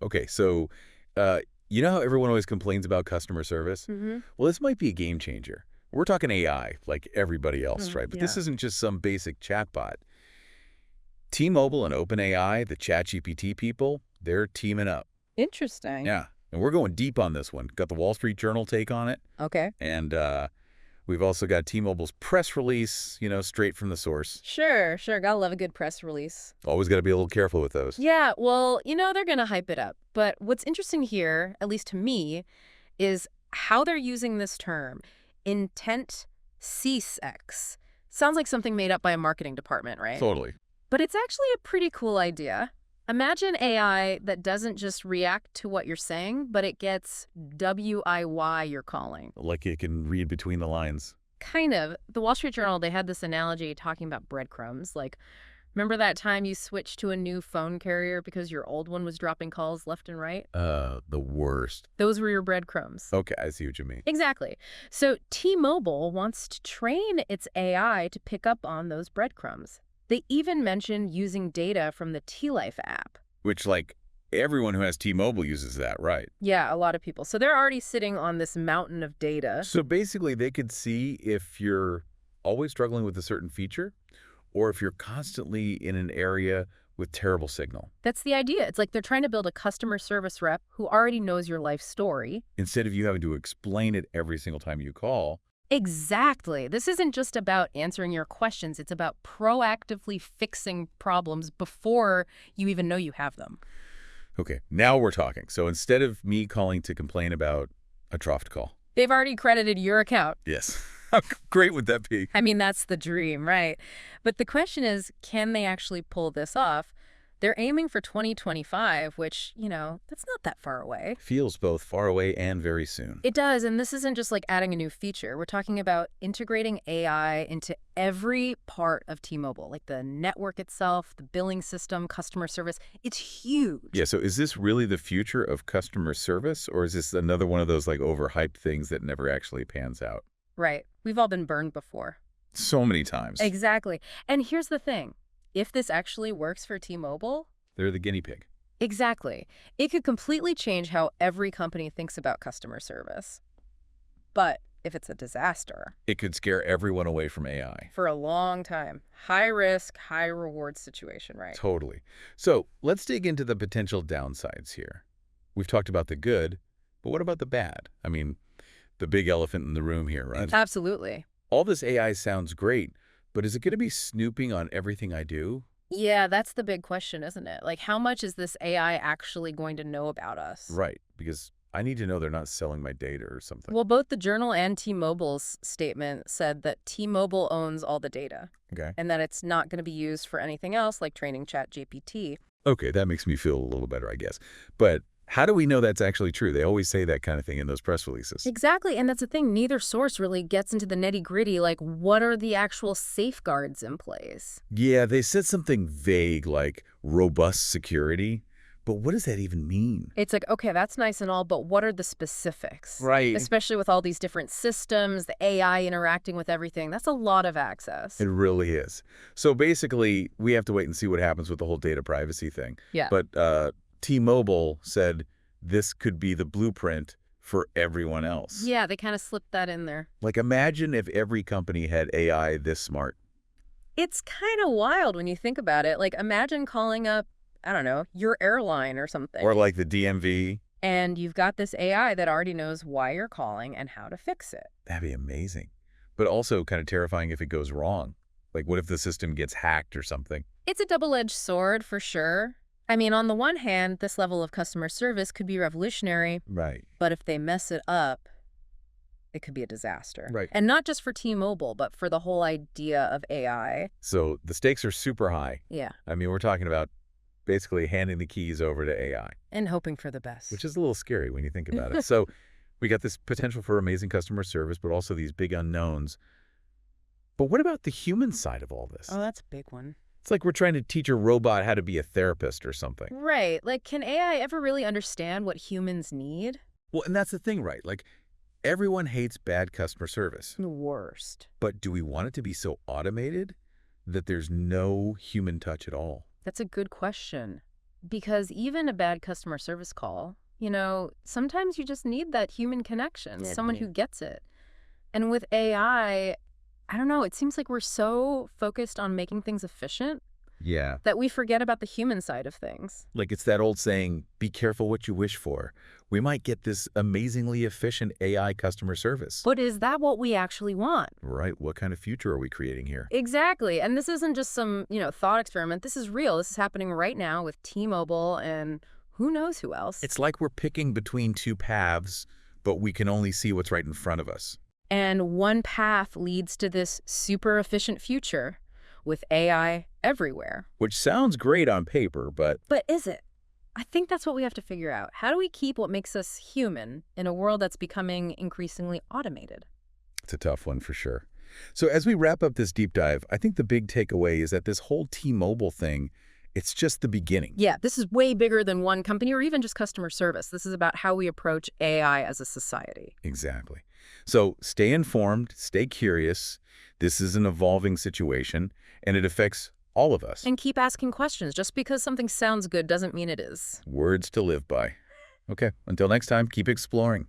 Okay, so you know how everyone always complains about customer service? Mm-hmm. Well, this might be a game changer. We're talking AI, like everybody else, right? But this Yeah. isn't just some basic chatbot. T-Mobile and OpenAI, the ChatGPT people, they're teaming up. Interesting. Yeah, and we're going deep on this one. Got the Wall Street Journal take on it, Okay. and we've also got T-Mobile's press release, straight from the source. Sure, sure. Gotta love a good press release. Always got to be a little careful with those. Yeah, well, they're gonna hype it up. But what's interesting here, at least to me, is how they're using this term, IntentCX. Sounds like something made up by a marketing department, right? Totally. But it's actually a pretty cool idea. Imagine AI that doesn't just react to what you're saying, but it gets WIY you're calling. Like it can read between the lines. Kind of. The Wall Street Journal, they had this analogy talking about breadcrumbs. Like, remember that time you switched to a new phone carrier because your old one was dropping calls left and right? The worst. Those were your breadcrumbs. Okay, I see what you mean. Exactly. So T-Mobile wants to train its AI to pick up on those breadcrumbs. They even mentioned using data from the T-Life app. Which, like, everyone who has T-Mobile uses that, right? Yeah, a lot of people. So they're already sitting on this mountain of data. So basically, they could see if you're always struggling with a certain feature or if you're constantly in an area with terrible signal. That's the idea. It's like they're trying to build a customer service rep who already knows your life story. Instead of you having to explain it every single time you call. Exactly. This isn't just about answering your questions. It's about proactively fixing problems before you even know you have them. Okay, now we're talking. So instead of me calling to complain about a troughed call. They've already credited your account. Yes. How great would that be? I mean, that's the dream, right? But the question is, can they actually pull this off? They're aiming for 2025, which, that's not that far away. Feels both far away and very soon. It does, and this isn't just like adding a new feature. We're talking about integrating AI into every part of T-Mobile, like the network itself, the billing system, customer service. It's huge. Yeah, so is this really the future of customer service, or is this another one of those like overhyped things that never actually pans out? Right. We've all been burned before. So many times. Exactly. And here's the thing. If this actually works for T-Mobile... They're the guinea pig. Exactly. It could completely change how every company thinks about customer service. But if it's a disaster... It could scare everyone away from AI. For a long time. High risk, high reward situation, right? Totally. So let's dig into the potential downsides here. We've talked about the good, but what about the bad? I mean, the big elephant in the room here, right? Absolutely. All this AI sounds great, but is it going to be snooping on everything I do? Yeah, that's the big question, isn't it? Like, how much is this AI actually going to know about us? Right, because I need to know they're not selling my data or something. Well, both the Journal and T-Mobile's statement said that T-Mobile owns all the data. Okay. And that it's not going to be used for anything else like training ChatGPT. Okay, that makes me feel a little better, I guess. But how do we know that's actually true? They always say that kind of thing in those press releases. Exactly, and that's the thing. Neither source really gets into the nitty-gritty, like what are the actual safeguards in place? Yeah, they said something vague like robust security, but what does that even mean? It's like, okay, that's nice and all, but what are the specifics? Right. Especially with all these different systems, the AI interacting with everything. That's a lot of access. It really is. So basically, we have to wait and see what happens with the whole data privacy thing. Yeah. But T-Mobile said this could be the blueprint for everyone else. Yeah, they kind of slipped that in there. Like, imagine if every company had AI this smart. It's kind of wild when you think about it. Like, imagine calling up, I don't know, your airline or something. Or like the DMV. And you've got this AI that already knows why you're calling and how to fix it. That'd be amazing. But also kind of terrifying if it goes wrong. Like, what if the system gets hacked or something? It's a double-edged sword for sure. I mean, on the one hand, this level of customer service could be revolutionary. Right. But if they mess it up, it could be a disaster. Right. And not just for T-Mobile, but for the whole idea of AI. So the stakes are super high. Yeah. I mean, we're talking about basically handing the keys over to AI. And hoping for the best. Which is a little scary when you think about it. So we got this potential for amazing customer service, but also these big unknowns. But what about the human side of all this? Oh, that's a big one. It's like we're trying to teach a robot how to be a therapist or something. Right. Like, can AI ever really understand what humans need? Well, and that's the thing, right? Like, everyone hates bad customer service. The worst. But do we want it to be so automated that there's no human touch at all? That's a good question. Because even a bad customer service call, sometimes you just need that human connection, Yeah, someone yeah. who gets it. And with I don't know, it seems like we're so focused on making things efficient Yeah. that we forget about the human side of things. Like it's that old saying, be careful what you wish for. We might get this amazingly efficient AI customer service. But is that what we actually want? Right. What kind of future are we creating here? Exactly. And this isn't just some, thought experiment. This is real. This is happening right now with T-Mobile and who knows who else. It's like we're picking between two paths, but we can only see what's right in front of us. And one path leads to this super efficient future with AI everywhere. Which sounds great on paper, but But is it? I think that's what we have to figure out. How do we keep what makes us human in a world that's becoming increasingly automated? it's a tough one for sure. So as we wrap up this deep dive, I think the big takeaway is that this whole T-Mobile thing, it's just the beginning. Yeah, this is way bigger than one company or even just customer service. This is about how we approach AI as a society. Exactly. So stay informed, stay curious. This is an evolving situation, and it affects all of us. And keep asking questions. Just because something sounds good doesn't mean it is. Words to live by. Okay, until next time, keep exploring.